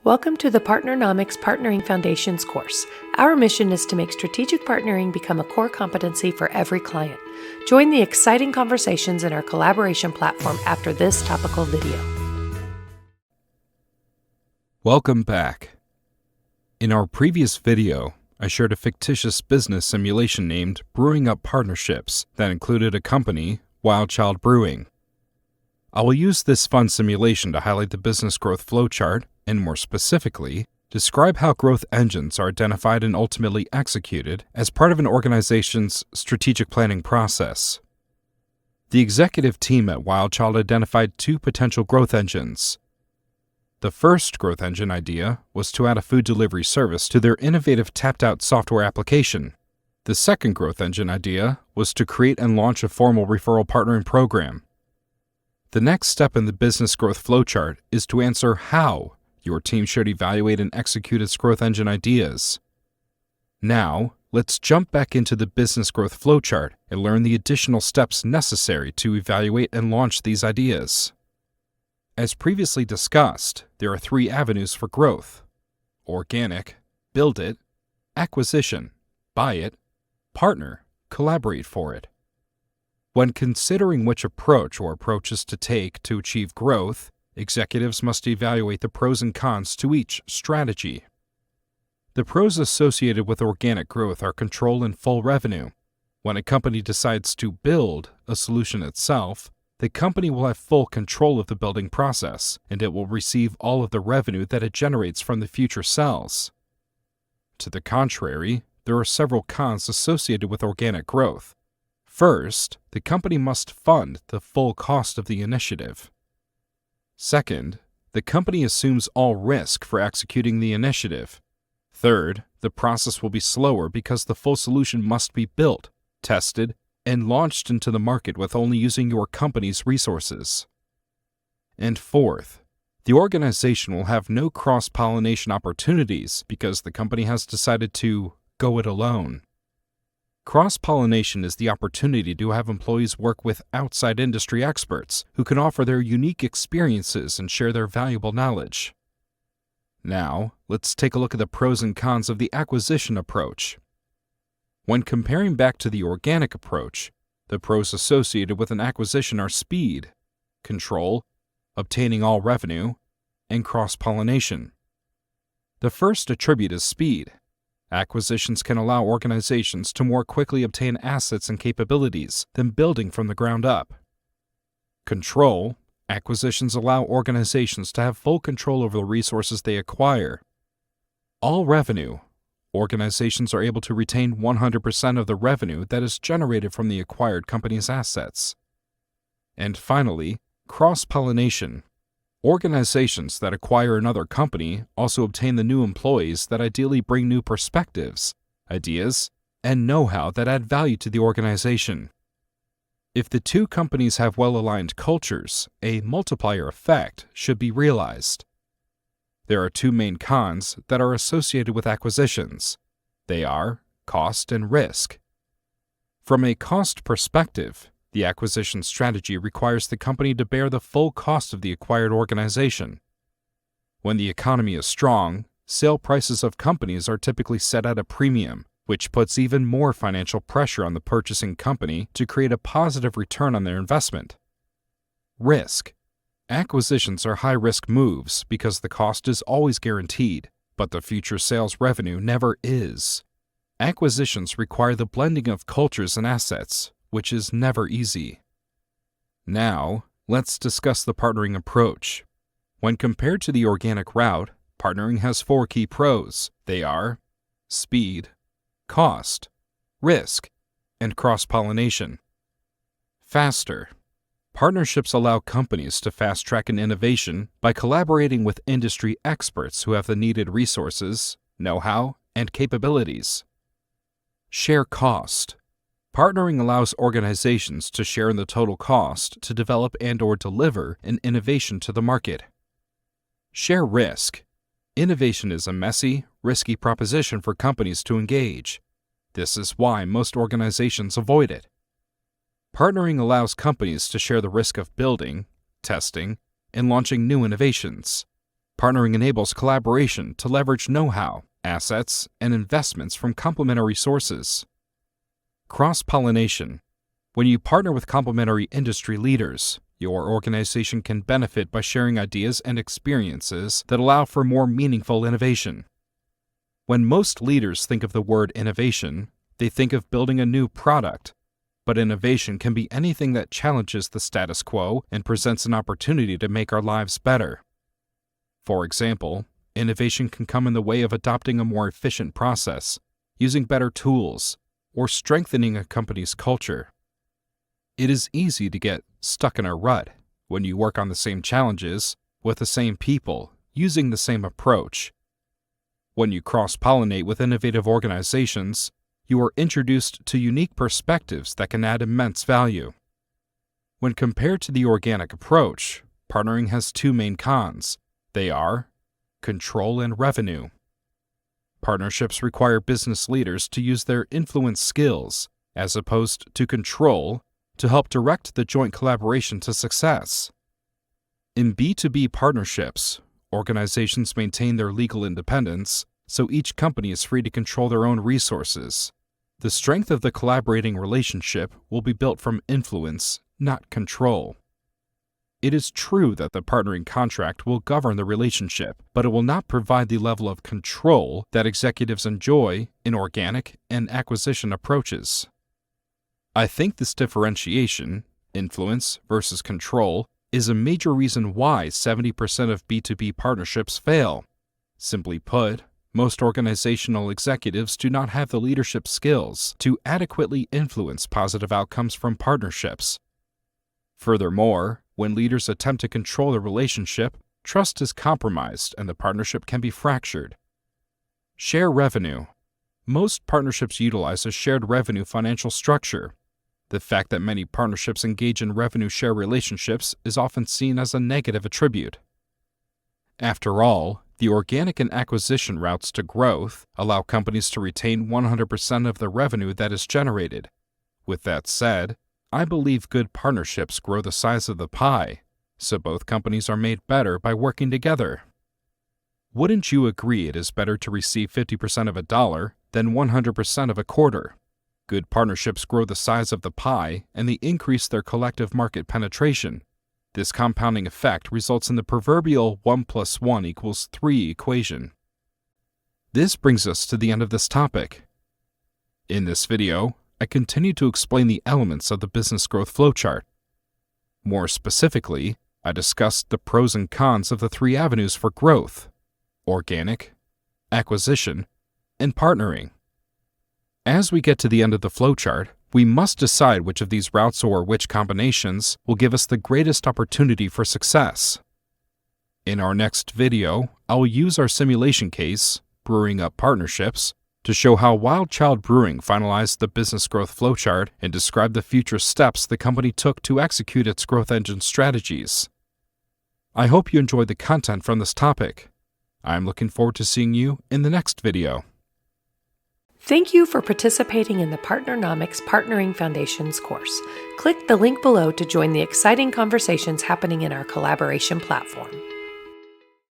Welcome to the Partnernomics Partnering Foundations course. Our mission is to make strategic partnering become a core competency for every client. Join the exciting conversations in our collaboration platform after this topical video. Welcome back. In our previous video, I shared a fictitious business simulation named Brewing Up Partnerships that included a company, Wild Child Brewing. I will use this fun simulation to highlight the business growth flowchart and, more specifically, describe how growth engines are identified and ultimately executed as part of an organization's strategic planning process. The executive team at Wild Child identified two potential growth engines. The first growth engine idea was to add a food delivery service to their innovative tapped-out software application. The second growth engine idea was to create and launch a formal referral partnering program. The next step in the business growth flowchart is to answer how your team should evaluate and execute its growth engine ideas. Now, let's jump back into the business growth flowchart and learn the additional steps necessary to evaluate and launch these ideas. As previously discussed, there are three avenues for growth: organic, build it; acquisition, buy it; partner, collaborate for it. When considering which approach or approaches to take to achieve growth, executives must evaluate the pros and cons to each strategy. The pros associated with organic growth are control and full revenue. When a company decides to build a solution itself, the company will have full control of the building process, and it will receive all of the revenue that it generates from the future sales. To the contrary, there are several cons associated with organic growth. First, the company must fund the full cost of the initiative. Second, the company assumes all risk for executing the initiative. Third, the process will be slower because the full solution must be built, tested, and launched into the market with only using your company's resources. And fourth, the organization will have no cross-pollination opportunities because the company has decided to go it alone. Cross-pollination is the opportunity to have employees work with outside industry experts who can offer their unique experiences and share their valuable knowledge. Now, let's take a look at the pros and cons of the acquisition approach. When comparing back to the organic approach, the pros associated with an acquisition are speed, control, obtaining all revenue, and cross-pollination. The first attribute is speed. Acquisitions can allow organizations to more quickly obtain assets and capabilities than building from the ground up. Control. Acquisitions allow organizations to have full control over the resources they acquire. All revenue. Organizations are able to retain 100% of the revenue that is generated from the acquired company's assets. And finally, cross-pollination. Organizations that acquire another company also obtain the new employees that ideally bring new perspectives, ideas, and know-how that add value to the organization. If the two companies have well-aligned cultures, a multiplier effect should be realized. There are two main cons that are associated with acquisitions. They are cost and risk. From a cost perspective, the acquisition strategy requires the company to bear the full cost of the acquired organization. When the economy is strong, sale prices of companies are typically set at a premium, which puts even more financial pressure on the purchasing company to create a positive return on their investment. Risk. Acquisitions are high-risk moves because the cost is always guaranteed, but the future sales revenue never is. Acquisitions require the blending of cultures and assets, which is never easy. Now, let's discuss the partnering approach. When compared to the organic route, partnering has four key pros. They are speed, cost, risk, and cross-pollination. Faster. Partnerships allow companies to fast-track an innovation by collaborating with industry experts who have the needed resources, know-how, and capabilities. Share cost. Partnering allows organizations to share in the total cost to develop and/or deliver an innovation to the market. Share risk. Innovation is a messy, risky proposition for companies to engage. This is why most organizations avoid it. Partnering allows companies to share the risk of building, testing, and launching new innovations. Partnering enables collaboration to leverage know-how, assets, and investments from complementary sources. Cross-pollination. When you partner with complementary industry leaders, your organization can benefit by sharing ideas and experiences that allow for more meaningful innovation. When most leaders think of the word innovation, they think of building a new product, but innovation can be anything that challenges the status quo and presents an opportunity to make our lives better. For example, innovation can come in the way of adopting a more efficient process, using better tools, or strengthening a company's culture. It is easy to get stuck in a rut when you work on the same challenges, with the same people, using the same approach. When you cross-pollinate with innovative organizations, you are introduced to unique perspectives that can add immense value. When compared to the organic approach, partnering has two main cons. They are control and revenue. Partnerships require business leaders to use their influence skills, as opposed to control, to help direct the joint collaboration to success. In B2B partnerships, organizations maintain their legal independence, so each company is free to control their own resources. The strength of the collaborating relationship will be built from influence, not control. It is true that the partnering contract will govern the relationship, but it will not provide the level of control that executives enjoy in organic and acquisition approaches. I think this differentiation, influence versus control, is a major reason why 70% of B2B partnerships fail. Simply put, most organizational executives do not have the leadership skills to adequately influence positive outcomes from partnerships. Furthermore, when leaders attempt to control the relationship, trust is compromised and the partnership can be fractured. Share revenue. Most partnerships utilize a shared revenue financial structure. The fact that many partnerships engage in revenue share relationships is often seen as a negative attribute. After all, the organic and acquisition routes to growth allow companies to retain 100% of the revenue that is generated. With that said, I believe good partnerships grow the size of the pie, so both companies are made better by working together. Wouldn't you agree it is better to receive 50% of a dollar than 100% of a quarter? Good partnerships grow the size of the pie and they increase their collective market penetration. This compounding effect results in the proverbial 1 + 1 = 3 equation. This brings us to the end of this topic. In this video, I continue to explain the elements of the business growth flowchart. More specifically, I discussed the pros and cons of the three avenues for growth: organic, acquisition, and partnering. As we get to the end of the flowchart, we must decide which of these routes or which combinations will give us the greatest opportunity for success. In our next video, I will use our simulation case, Brewing Up Partnerships, to show how Wild Child Brewing finalized the business growth flowchart and describe the future steps the company took to execute its growth engine strategies. I hope you enjoyed the content from this topic. I am looking forward to seeing you in the next video. Thank you for participating in the Partnernomics Partnering Foundations course. Click the link below to join the exciting conversations happening in our collaboration platform.